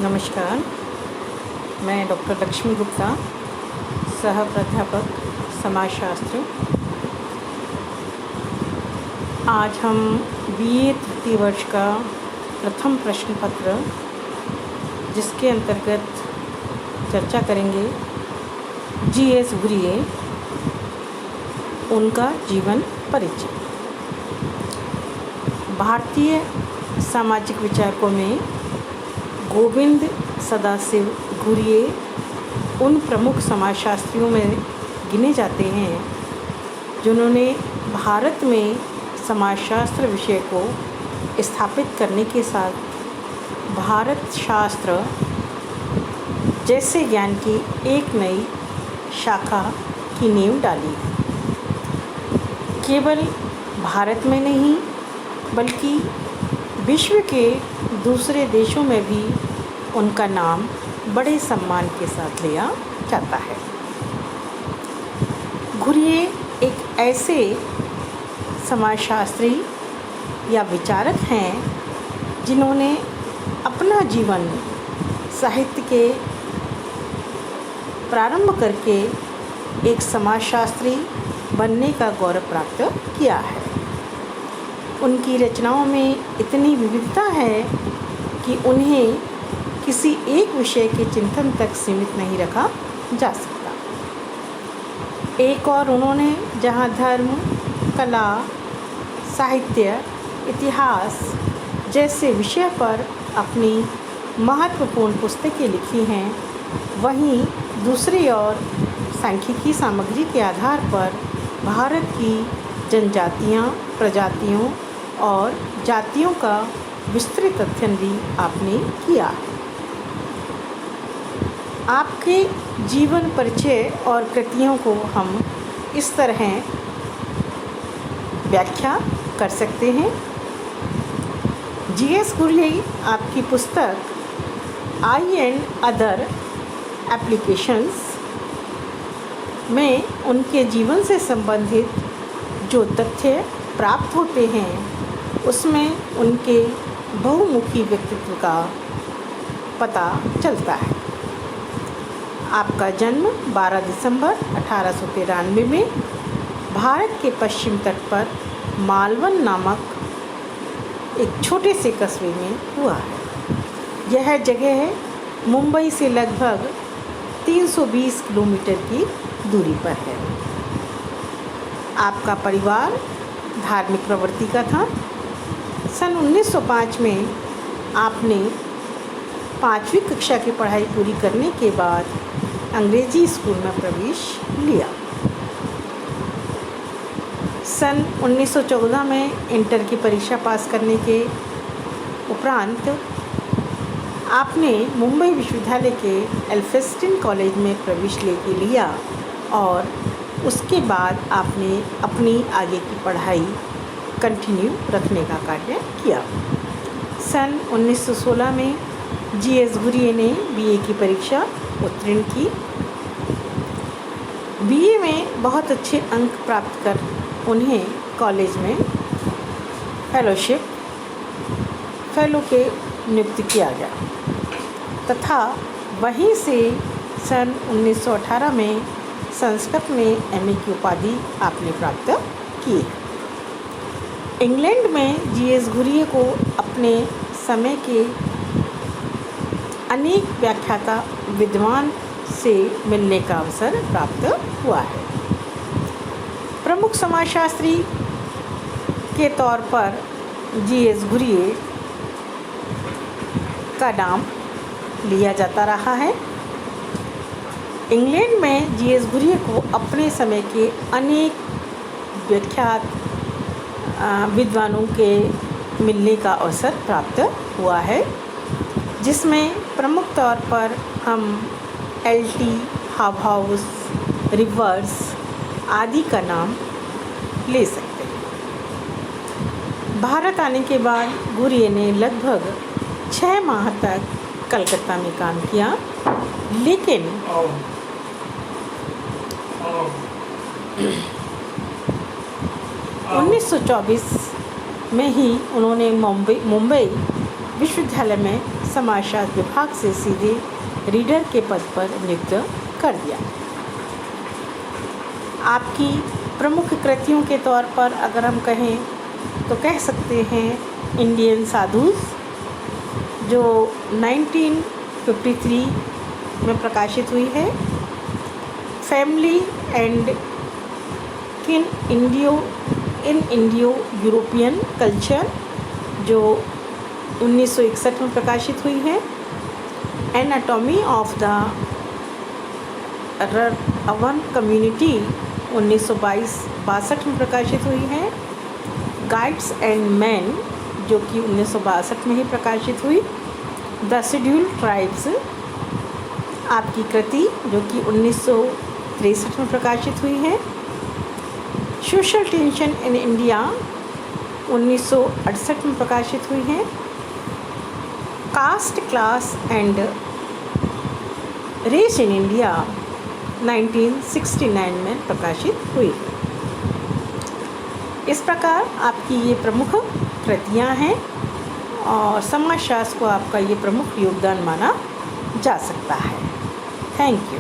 नमस्कार, मैं डॉक्टर लक्ष्मी गुप्ता, सह प्राध्यापक समाजशास्त्र। आज हम बीए तृतीय वर्ष का प्रथम प्रश्न पत्र, जिसके अंतर्गत चर्चा करेंगे जी.एस. घुरिये, उनका जीवन परिचय। भारतीय सामाजिक विचारकों में गोविंद सदाशिव घुरिये उन प्रमुख समाजशास्त्रियों में गिने जाते हैं जिन्होंने भारत में समाजशास्त्र विषय को स्थापित करने के साथ भारत शास्त्र जैसे ज्ञान की एक नई शाखा की नींव डाली। केवल भारत में नहीं बल्कि विश्व के दूसरे देशों में भी उनका नाम बड़े सम्मान के साथ लिया जाता है। घुरिये एक ऐसे समाजशास्त्री या विचारक हैं जिन्होंने अपना जीवन साहित्य के प्रारंभ करके एक समाजशास्त्री बनने का गौरव प्राप्त किया है। उनकी रचनाओं में इतनी विविधता है कि उन्हें किसी एक विषय के चिंतन तक सीमित नहीं रखा जा सकता। एक और उन्होंने जहाँ धर्म, कला, साहित्य, इतिहास जैसे विषय पर अपनी महत्वपूर्ण पुस्तकें लिखी हैं, वहीं दूसरी ओर सांख्यिकी सामग्री के आधार पर भारत की जनजातियाँ, प्रजातियों और जातियों का विस्तृत अध्ययन भी आपने किया है। आपके जीवन परिचय और कृतियों को हम इस तरह व्याख्या कर सकते हैं। जी.एस. घुरिये आपकी पुस्तक आई एंड अदर एप्लीकेशंस में उनके जीवन से संबंधित जो तथ्य प्राप्त होते हैं उसमें उनके बहुमुखी व्यक्तित्व का पता चलता है। आपका जन्म 12 दिसंबर 1893 में भारत के पश्चिम तट पर मालवन नामक एक छोटे से कस्बे में हुआ है। यह जगह मुंबई से लगभग 320 किलोमीटर की दूरी पर है। आपका परिवार धार्मिक प्रवृत्ति का था। सन 1905 में आपने 5वीं कक्षा की पढ़ाई पूरी करने के बाद अंग्रेजी स्कूल में प्रवेश लिया। सन 1914 में इंटर की परीक्षा पास करने के उपरांत आपने मुंबई विश्वविद्यालय के एल्फिंस्टन कॉलेज में प्रवेश लेके लिया और उसके बाद आपने अपनी आगे की पढ़ाई कंटिन्यू रखने का कार्य किया। सन 1916 में जी.एस. घुरिये ने बीए की परीक्षा उत्तीर्ण की। बीए में बहुत अच्छे अंक प्राप्त कर उन्हें कॉलेज में फेलो के नियुक्त किया गया तथा वहीं से सन 1918 में संस्कृत में एमए की उपाधि आपने प्राप्त की। इंग्लैंड में जी.एस. घुरिये को अपने समय के अनेक व्याख्याता विद्वान से मिलने का अवसर प्राप्त हुआ है। प्रमुख समाजशास्त्री के तौर पर जी.एस. घुरिये का नाम लिया जाता रहा है। इंग्लैंड में जी.एस. घुरिये को अपने समय के अनेक विख्यात विद्वानों के मिलने का अवसर प्राप्त हुआ है, जिसमें प्रमुख तौर पर हम एल.टी. हाउहाउस, रिवर्स आदि का नाम ले सकते हैं। भारत आने के बाद घुरिये ने लगभग 6 माह तक कलकत्ता में काम किया, लेकिन 1924 में ही उन्होंने मुंबई विश्वविद्यालय में समाजशास्त्र विभाग से सीधे रीडर के पद पर नियुक्त कर दिया। आपकी प्रमुख कृतियों के तौर पर अगर हम कहें तो कह सकते हैं इंडियन साधुस, जो 1953 में प्रकाशित हुई है, family and in Indo European culture, जो 1961 में प्रकाशित हुई है, anatomy of the Awan community 1962 में प्रकाशित हुई है, गाइड्स एंड मैन जो कि 1962 में ही प्रकाशित हुई, द शेड्यूल ट्राइब्स आपकी कृति जो कि 1963 में प्रकाशित हुई है, सोशल टेंशन इन इंडिया 1968 में प्रकाशित हुई है, caste class and race in India 1969 में प्रकाशित हुई है। इस प्रकार आपकी ये प्रमुख कृतियाँ हैं और समाजशास्त्र को आपका ये प्रमुख योगदान माना जा सकता है। Thank you.